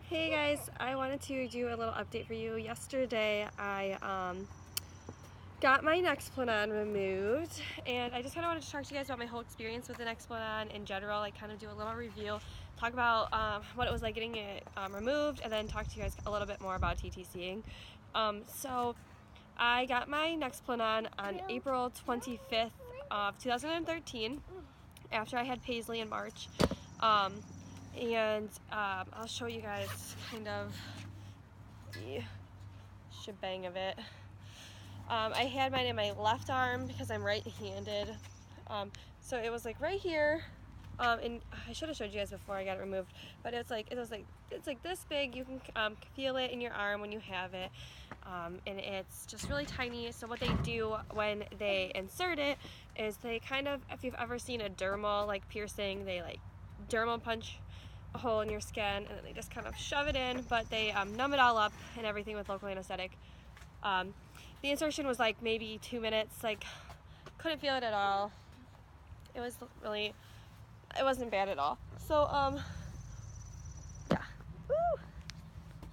Hey guys, I wanted to do a little update for you. Yesterday I got my Nexplannon removed, and I just kind of wanted to talk to you guys about my whole experience with the Nexplannon in general, like kind of do a little review, talk about what it was like getting it removed, and then talk to you guys a little bit more about TTCing. So I got my Nexplannon on April 25th of 2013 after I had Paisley in March. I'll show you guys kind of the shebang of it. I had mine in my left arm because I'm right-handed. So it was like right here, and I should have showed you guys before I got it removed, but it's like this big. You can feel it in your arm when you have it, and it's just really tiny. So what they do when they insert it is they kind of, if you've ever seen a dermal like piercing, they like dermal punch a hole in your skin, and then they just kind of shove it in, but they numb it all up and everything with local anesthetic. The insertion was like maybe 2 minutes, like couldn't feel it at all. It wasn't bad at all. So yeah. Woo!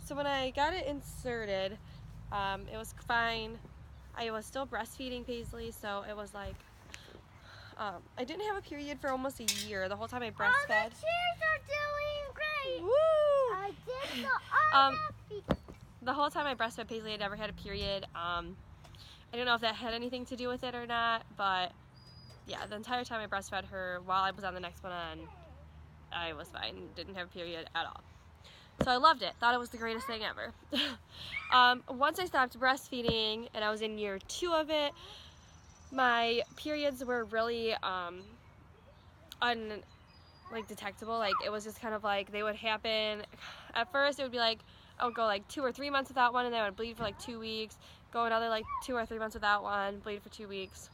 So when I got it inserted, it was fine. I was still breastfeeding Paisley, so it was like I didn't have a period for almost a year. The whole time I breastfed. Oh, the cheers are doing great. Woo! I did the whole time I breastfed Paisley, I never had a period. I don't know if that had anything to do with it or not, but yeah, the entire time I breastfed her while I was on the Nexplannon, I was fine. Didn't have a period at all. So I loved it. Thought it was the greatest thing ever. Once I stopped breastfeeding and I was in year 2 of it, my periods were really detectable. Like it was just kind of like they would happen. At first it would be like I would go like 2 or 3 months without one, and then I would bleed for like 2 weeks, go another like 2 or 3 months without one, bleed for 2 weeks.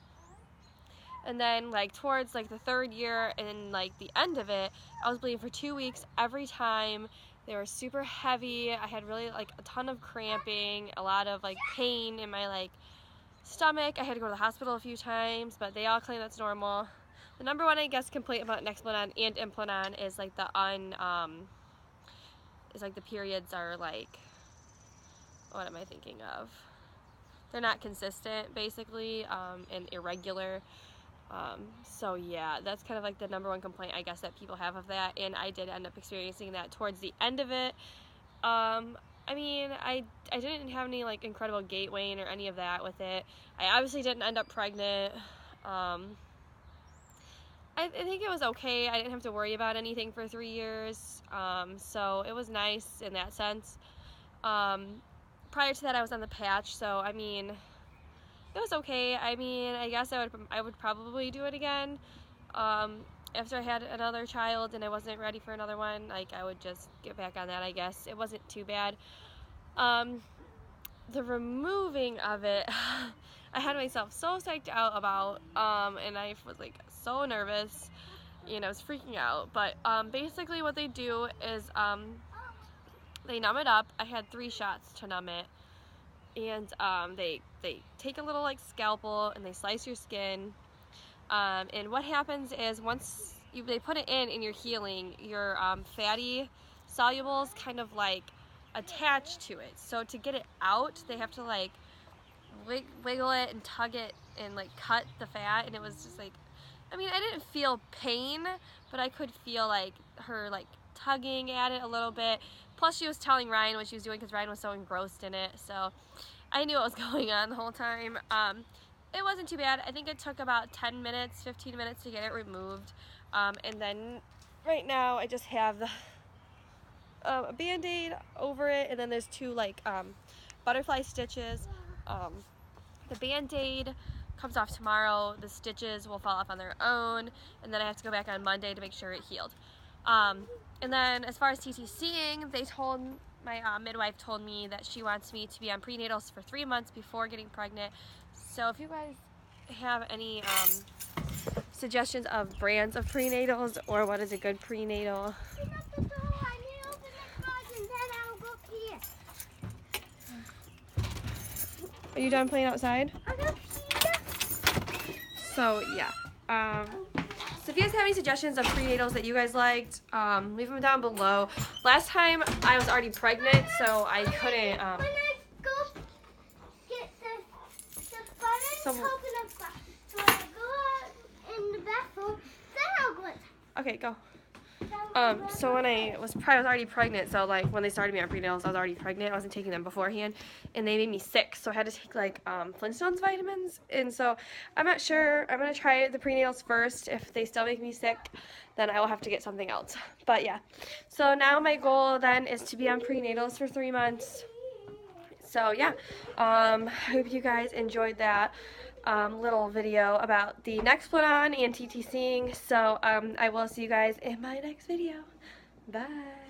And then like towards like the 3rd year and like the end of it, I was bleeding for 2 weeks every time. They were super heavy. I had really like a ton of cramping, a lot of like pain in my like stomach. I had to go to the hospital a few times, but they all claim that's normal. The number one, I guess, complaint about Nexplannon and Implanon is like the periods are like, what am I thinking of? They're not consistent, basically, and irregular. So yeah, that's kind of like the number one complaint, I guess, that people have of that, and I did end up experiencing that towards the end of it. I mean, I didn't have any like incredible gait weight or any of that with it. I obviously didn't end up pregnant. I think it was okay. I didn't have to worry about anything for 3 years, so it was nice in that sense. Prior to that, I was on the patch, so I mean, it was okay. I mean, I guess I would probably do it again. After I had another child and I wasn't ready for another one, like I would just get back on that, I guess. It wasn't too bad. The removing of it, I had myself so psyched out about, and I was like so nervous, you know, I was freaking out. But basically what they do is they numb it up. I had 3 shots to numb it, and they take a little like scalpel and they slice your skin. And what happens is once they put it in and you're healing, your fatty solubles kind of like attach to it. So to get it out, they have to like wiggle it and tug it and like cut the fat. And it was just like, I mean, I didn't feel pain, but I could feel like her like tugging at it a little bit. Plus she was telling Ryan what she was doing because Ryan was so engrossed in it. So I knew what was going on the whole time. It wasn't too bad. I think it took about 10 minutes, 15 minutes to get it removed. And then right now I just have the a Band-Aid over it, and then there's 2 like butterfly stitches. The Band-Aid comes off tomorrow. The stitches will fall off on their own, and then I have to go back on Monday to make sure it healed. And then as far as TTCing, they told my midwife told me that she wants me to be on prenatals for 3 months before getting pregnant. So if you guys have any suggestions of brands of prenatals or what is a good prenatal, are you done playing outside? So yeah. So if you guys have any suggestions of prenatals that you guys liked, leave them down below. Last time I was already pregnant, so I couldn't. When I go get the butter, coconut butter, so I go out in the bathroom, then I'll go inside. Okay, go. So when I was already pregnant, so like when they started me on prenatals, I was already pregnant. I wasn't taking them beforehand, and they made me sick, so I had to take like Flintstones vitamins. And so I'm not sure. I'm gonna try the prenatals first. If they still make me sick, then I will have to get something else. But yeah, so now my goal then is to be on prenatals for 3 months. So yeah, hope you guys enjoyed that little video about the Nexplannon and TTCing. So I will see you guys in my next video. Bye.